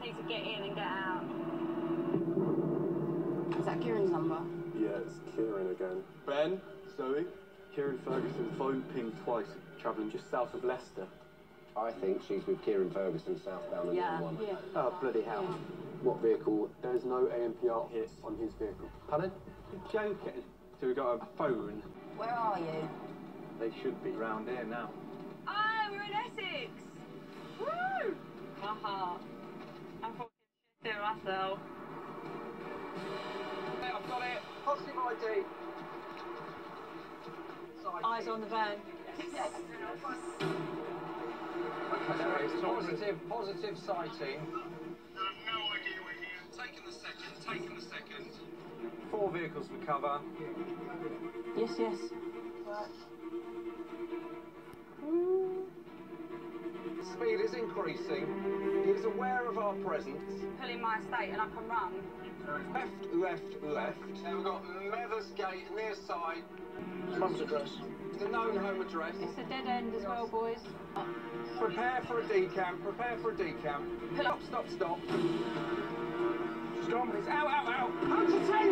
need to get in and get out. Is that Kieran's number? Yeah, it's Kieran again. Ben, Zoe, Kieran Ferguson's phone pinged twice, travelling just south of Leicester. I think she's with Kieran Ferguson southbound on the M1. Yeah. Oh, bloody hell. Yeah. What vehicle? There's no ANPR hits on his vehicle. Pardon? You're joking? So we got a phone. Where are you? They should be round here now. Oh, we're in Essex! Woo! My heart. I'm fucking shitting myself. I've got it. Positive ID. Eyes on the van. Okay, it's positive sighting. No idea we're here. Taking the second. 4 vehicles we cover. Yes. Right. Speed is increasing. He is aware of our presence. Pulling my estate and I can run. Left. Then we've got Methers Gate near side. Mum's address. The known home address. It's a dead end as well, boys. Prepare for a decamp. Pull up. Stop. She's gone. It's out. 110!